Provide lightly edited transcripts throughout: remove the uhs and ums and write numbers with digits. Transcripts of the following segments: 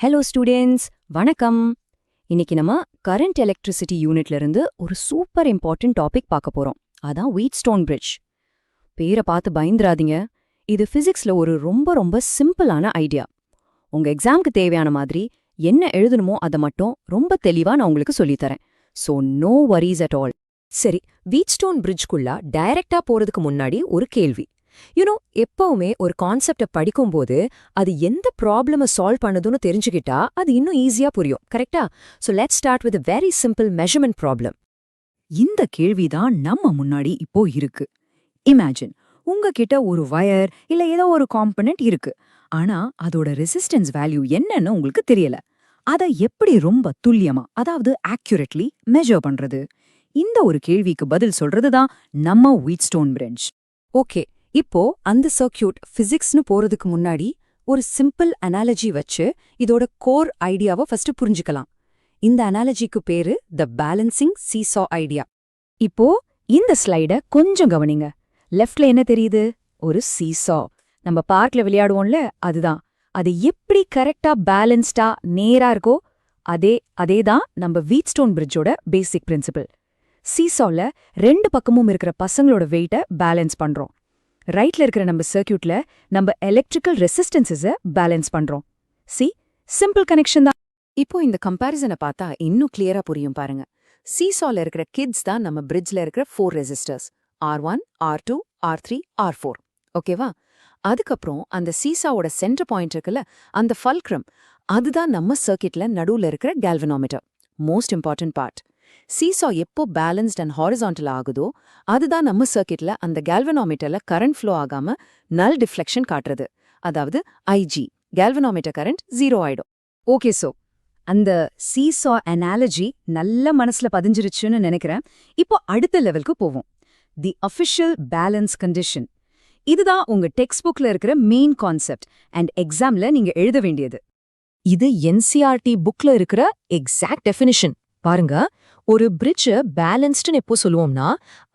Hello students, வணக்கம். இன்னைக்கு நம்ம கரண்ட் எலக்ட்ரிசிட்டி யூனிட்ல இருந்து ஒரு சூப்பர் இம்பார்ட்டன்ட் டாபிக் பார்க்க போறோம். அதான் வீட்ஸ்டோன் பிரிட்ஜ். பேரை பார்த்து பயந்துராதீங்க. இது பிசிக்ஸ்ல ஒரு ரொம்ப ரொம்ப சிம்பிளான ஐடியா. உங்க எக்ஸாம்க்கு தேவையான மாதிரி என்ன எழுதணுமோ அதை மட்டும் ரொம்ப தெளிவா நான் உங்களுக்கு சொல்லித்தரேன். So no worries at all. சரி, வீட்ஸ்டோன் பிரிட்ஜ்குள்ள டைரக்டா போறதுக்கு முன்னாடி ஒரு கேள்வி. எப்பவுமே ஒரு கான்செப்டை படிக்கும்போது அது எந்த ப்ராப்ளமை சால்வ் பண்ணுதுன்னு தெரிஞ்சுக்கிட்டா அது இன்னும் ஈஸியா புரியும், கரெக்டா? So let's start with very simple measurement problem. இந்த கேள்விதான் நம்ம முன்னாடி இப்போ இருக்கு. இமேஜின், உங்ககிட்ட ஒரு வயர் இல்ல ஏதோ ஒரு காம்பனன்ட் இருக்கு. ஆனா அதோட ரெசிஸ்டன்ஸ் வேல்யூ என்னன்னு உங்களுக்கு தெரியல. அதை எப்படி ரொம்ப துல்லியமா, அதாவது ஆக்யூரேட்லி மெஷர் பண்றது? இந்த ஒரு கேள்விக்கு பதில் சொல்றதுதான் நம்ம வீட்ஸ்டோன் பிரிட்ஜ். ஓகே, இப்போ அந்த சர்க்கியூட் பிசிக்ஸ்னு போறதுக்கு முன்னாடி ஒரு சிம்பிள் அனாலஜி வச்சு இதோட கோர் ஐடியாவை ஃபர்ஸ்ட் புரிஞ்சுக்கலாம். இந்த அனாலஜிக்கு பேரு த பேலன்சிங் சீசா ஐடியா. இப்போ இந்த ஸ்லைட கொஞ்சம் கவனிங்க. லெஃப்ட்ல என்ன தெரியுது? ஒரு சீசா. நம்ம பார்க்ல விளையாடுவோம்ல, அதுதான். அது எப்படி கரெக்டா பேலன்ஸ்டா நேரா இருக்கோ அதேதான் நம்ம வீட்ஸ்டோன் பிரிட்ஜோட பேசிக் பிரின்சிபிள். சீசால ரெண்டு பக்கமும் இருக்கிற பசங்களோட வெயிட்ட பேலன்ஸ் பண்றோம். ரைட்ல இருக்கிற நம்ம சர்க்கியூட்ல நம்ம எலக்ட்ரிக்கல் ரெசிஸ்டன்ஸஸ பேலன்ஸ் பண்றோம். சிம்பிள் கனெக்ஷன் தான். இப்போ இந்த கம்பாரிசனை பார்த்தா இன்னும் கிளியரா புரியும் பாருங்க. சீசால இருக்கிற கிட்ஸ் தான் நம்ம பிரிட்ஜ்ல இருக்கிற 4 resistors, R1, R2, R3, R4. ஓகேவா? அதுக்கப்புறம் அந்த சீசாவோட சென்டர் பாயிண்ட் இருக்குல்ல, அந்த ஃபல்க்ரம், அதுதான் நம்ம சர்க்கியூட்ல நடுவுல இருக்கிற galvanometer. Most important part. Seesaw எப்போ பேலன்ஸ்ட் அண்ட் ஹாரிசான்டல் ஆகுதோ அதுதான் நம்ம சர்க்கியூட்ல அந்த கேல்வனோமீட்டர்ல கரண்ட் ஃப்ளோ ஆகாம நல் டிஃப்ளெக்ஷன் காட்டுறது. அதாவது ஐஜி, கேல்வனோமீட்டர் கரண்ட் 0 ஆயிடும். ஓகே, சோ அந்த சீசா அனாலஜி நல்ல மனசுல பதிஞ்சிருச்சுன்னு நினைக்கிறேன். இப்போ அடுத்த லெவலுக்கு போவோம். தி அஃபிஷியல் பேலன்ஸ் கண்டிஷன். இதுதான் உங்க டெக்ஸ்ட் புக்ல இருக்கிற மெயின் கான்செப்ட் அண்ட் எக்ஸாம்ல நீங்க எழுத வேண்டியது. இது என்சிஆர்டி புக்ல இருக்கிற எக்ஸாக்ட் டெஃபினிஷன். பாருங்க, ஒரு பிரிட்ஜ் பேலன்ஸ்டுன்னு எப்போ சொல்லுவோம்னா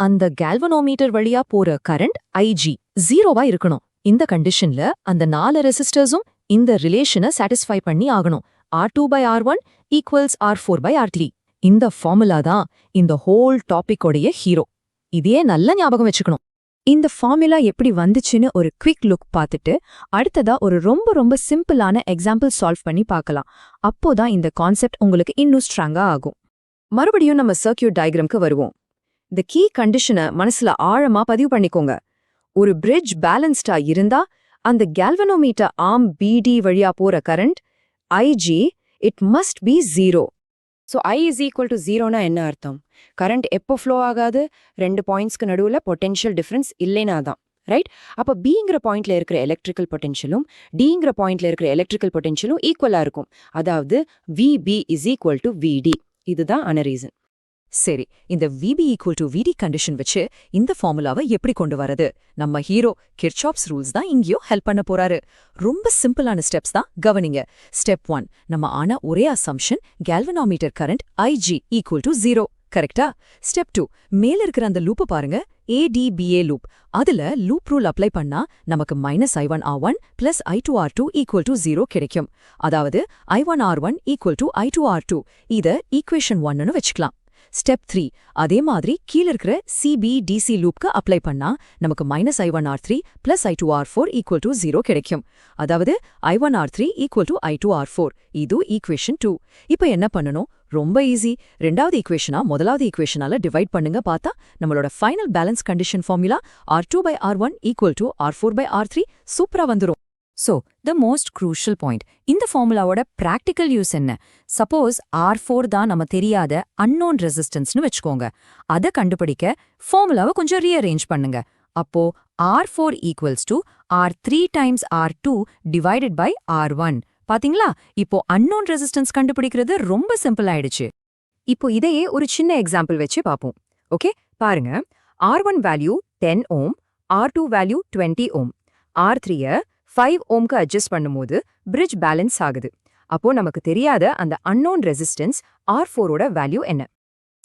அந்த கேல்வனோமீட்டர் வழியா போற கரண்ட் ஐஜி 0வா இருக்கணும். இந்த கண்டிஷன்ல அந்த 4 ரெசிஸ்டர்ஸும் இந்த ரிலேஷனை சாட்டிஸ்ஃபை பண்ணி ஆகணும். R2/R1 equals R4/R3. இந்த ஃபார்முலா தான் இந்த ஹோல் டாபிக்கோடைய ஹீரோ. இதையே நல்ல ஞாபகம் வச்சுக்கணும். இந்த ஃபார்முலா எப்படி வந்துச்சுன்னு ஒரு குவிக் லுக் பார்த்துட்டு அடுத்ததா ஒரு ரொம்ப ரொம்ப சிம்பிளான எக்ஸாம்பிள் சால்வ் பண்ணி பார்க்கலாம். அப்போதான் இந்த கான்செப்ட் உங்களுக்கு இன்னும் ஸ்ட்ராங்கா ஆகும். மறுபடியும் நம்ம சர்க்கியூட் டயக்ராம்க்கு வருவோம். இந்த கீ கண்டிஷனை மனசுல ஆழமா பதிவு பண்ணிக்கோங்க. ஒரு பிரிட்ஜ் பேலன்ஸ்டா இருந்தா அந்த கேல்வனோமீட்டர் ஆர்ம் பிடி வழியா போற current IG it must be 0. So I is equal to 0னா என்ன அர்த்தம்? கரண்ட் எப்போ ஃப்ளோ ஆகாது? 2 பாயிண்ட்ஸ்க்கு நடுவில் பொட்டென்ஷியல் டிஃபரன்ஸ் இல்லைனா தான், ரைட்? அப்போ Bங்கிற பாயிண்ட்ல இருக்கிற எலக்ட்ரிக்கல் பொட்டென்ஷியலும் Dங்கிற பாயிண்ட்ல இருக்கிற எலக்ட்ரிக்கல் பொட்டென்ஷியலும் ஈக்குவலா இருக்கும். அதாவது VB is equal to VD. இதுதான் ஆன ரீசன். சரி, இந்த VB equal to VD condition வச்சு இந்த ஃபார்முலாவை எப்படி கொண்டு வரது? நம்ம ஹீரோ கிர்ச்சாப்ஸ் ரூல்ஸ் தான் இங்கேயோ ஹெல்ப் பண்ண போறாரு. ரொம்ப சிம்பிளான ஸ்டெப்ஸ் தான், கவனிங்க. ஸ்டெப் 1, நம்ம ஆன ஒரே assumption galvanometer current IG equal to 0, கரெக்டா? ஸ்டெப் 2, மேல இருக்கிற அந்த லூப்பை பாருங்க, ADBA லூப். அதுல லூப் ரூல் அப்ளை பண்ணா நமக்கு -I1R1 + I2R2 ஈக்குவல் டு 0 கிடைக்கும். அதாவது I1R1 ஈக்குவல் டு I2R2. இத ஈக்குவேஷன் 1ன்னு வச்சுக்கலாம். ஸ்டெப் 3, அதே மாதிரி கீழ இருக்கிற CBDC லூப்க்கு அப்ளை பண்ணா நமக்கு -I1R3 + I2R4 ஈக்குவல் டு 0 கிடைக்கும். அதாவது I1R3 ஈக்குவல் டு I2R4. இது ஈக்குவேஷன் 2. இப்போ என்ன பண்ணணும்? ரொம்ப ஈஸி. ரெண்டாவது ஈக்குவேஷனா முதலாவது ஈக்குவேஷனால டிவைட் பண்ணுங்க. பார்த்தா நம்மளோட final balance condition formula R2/R1 equal to R4/R3 சூப்பரா வந்துரும். So the most crucial point, இந்த ஃபார்முலாவோட ப்ராக்டிக்கல் யூஸ் என்ன? சப்போஸ் R4 தான் நம்ம தெரியாத அன்னோன் ரெசிஸ்டன்ஸ்னு வச்சுக்கோங்க. அதை கண்டுபிடிக்க ஃபார்முலாவை கொஞ்சம் ரீஅரேஞ்ச் பண்ணுங்க. அப்போ R4 equals to R3 times R2 divided by R1. பாத்தீங்களா? இப்போ அன்னோன் ரெசிஸ்டன்ஸ் கண்டுபிடிக்கிறது ரொம்ப சிம்பிள் ஆயிடுச்சு. இப்போ இதையே ஒரு சின்ன எக்ஸாம்பிள் வச்சு பார்ப்போம். ஓகே, பாருங்க. R1 வேல்யூ 10 ஓம், R2 வேல்யூ 20 ஓம், R3 5 ஓம்க்கு அட்ஜஸ்ட் பண்ணும்போது பிரிட்ஜ் பேலன்ஸ் ஆகுது. அப்போ நமக்கு தெரியாத அந்த அன்னோன் ரெசிஸ்டன்ஸ் R4ஓட வேல்யூ என்ன?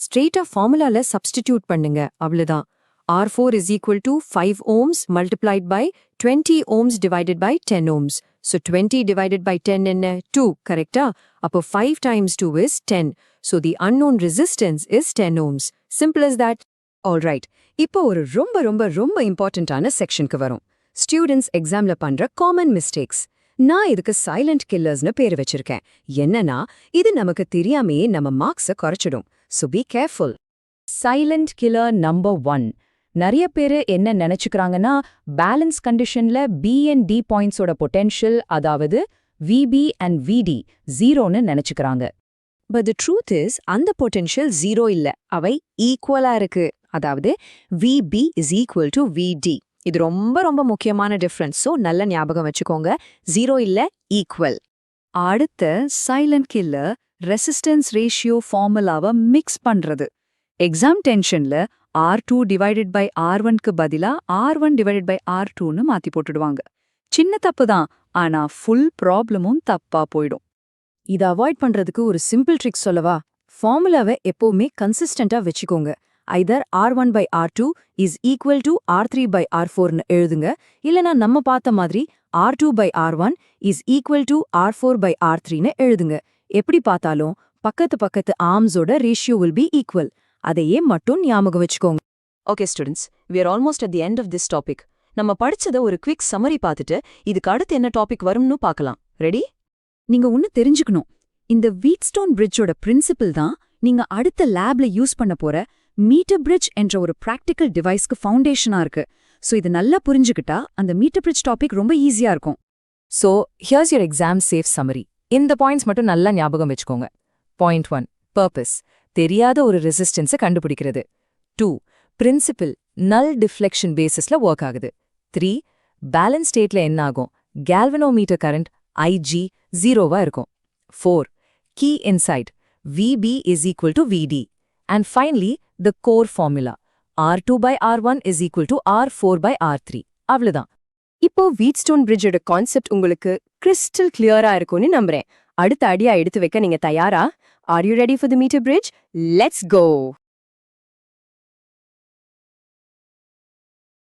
ஸ்ட்ரெயிட்டா ஃபார்முலால சப்ஸ்டிடியூட் பண்ணுங்க, அவ்வளவுதான். R4 is equal to 5 ohms multiplied by 20 ohms divided by 10 ohms. So 20 divided by 10 என்ன 2, correctா? அப்போ 5 times 2 is 10. So the unknown resistance is 10 ohms. Simple as that. Alright, இப்போ ஒரு ரொம்ப ரொம்ப ரொம்ப இம்பார்ட்டன்டான செக்ஷனுக்கு வரும். ஸ்டூடெண்ட்ஸ் எக்ஸாம்ல பண்ற காமன் மிஸ்டேக்ஸ். நான் இதுக்கு சைலண்ட் கில்லர்ஸ்னு பேர் வச்சிருக்கேன். என்னன்னா இது நமக்கு தெரியாமையே நம்ம மார்க்ஸை குறைச்சிடும். So be careful. Silent killer number 1. நிறைய பேரு என்ன நினைச்சுக்கிறாங்கன்னா பேலன்ஸ் கண்டிஷன்ல பி அண்ட் டி பாயிண்ட்ஸோட பொட்டென்ஷியல், அதாவது விபி அண்ட் விடி ஜீரோன்னு நினைச்சுக்கிறாங்க. But the truth is அந்த பொட்டென்ஷியல் ஜீரோ இல்ல, அவை ஈக்குவலா இருக்கு. அதாவது VB is equal to VD. இது ரொம்ப ரொம்ப முக்கியமான டிஃபரன்ஸ். ஸோ நல்ல ஞாபகம் வச்சுக்கோங்க, ஜீரோ இல்ல, ஈக்குவல். அடுத்த சைலண்ட் கில்லர் ரெசிஸ்டன்ஸ் ரேஷியோ ஃபார்முலாவை மிக்ஸ் பண்றது. எக்ஸாம் டென்ஷன்ல R2 டிவைடட் பை R1க்கு பதிலா R1 டிவைடட் பை R2ன்னு மாத்தி போட்டுடுவாங்க. சின்ன தப்பு தான், ஆனா ஃபுல் ப்ராப்ளமும் தப்பா போயிடும். இதை அவாய்ட் பண்றதுக்கு ஒரு சிம்பிள் ட்ரிக் சொல்லவா? ஃபார்முலாவை எப்பவுமே கன்சிஸ்டண்டா வச்சுக்கோங்க. either R1 by R2 is equal to R3 by R4ன்னு எழுதுங்க. இல்லனா நம்ம பார்த்த மாதிரி R2 by R1 is equal to R4 by R3ன்னு எழுதுங்க. எப்படி பார்த்தாலும் பக்கத்து ஆர்ம்ஸோட ரேஷியோ will be equal. அதையே மட்டும் ஞாபகம் வச்சுக்கோங்க. Okay students, we are almost at the end of this topic. நம்ம படிச்சத ஒரு குவிக் சம்மரி பார்த்துட்டு இதுக்கு அடுத்து என்ன டாபிக் வரும்னு பார்க்கலாம். ரெடி? நீங்க ஒன்னு தெரிஞ்சுக்கணும். இந்த வீட்ஸ்டோன் பிரிட்ஜோட பிரின்சிபிள் தான் நீங்க அடுத்த லேப்ல யூஸ் பண்ண போற மீட்டர் பிரிட்ஜ் என்ற ஒரு பிராக்டிக்கல் டிவைஸ்க்கு ஃபவுண்டேஷனா இருக்கு. சோ இது நல்லா புரிஞ்சுக்கிட்டா அந்த மீட்டர் பிரிட்ஜ் டாபிக் ரொம்ப ஈஸியா இருக்கும். So, here's your exam safe summary. இந்த பாயிண்ட்ஸ் மட்டும் நல்லா ஞாபகம் வச்சுக்கோங்க. Point 1. Purpose. தெரியாத ஒரு ரெசிஸ்டன்ஸை கண்டுபிடிக்கிறது. 2. Principle. null deflection பேசிஸ்ல ஒர்க் ஆகுது. 3. பேலன்ஸ் ஸ்டேட்ல என்ன ஆகும்? galvanometer current IG 0வா இருக்கும். 4. Key insight. VB is equal to VD. And finally, the core formula. R2 by R1 is equal to R4 by R3. அவ்வளவுதான். இப்போ வீட்ஸ்டோன் பிரிட்ஜோட கான்செப்ட் உங்களுக்கு crystal கிளியரா இருக்கும்னு நம்புறேன். அடுத்த அடியா எடுத்து வைக்க நீங்க தயாரா? Are you ready for the meter bridge? Let's go!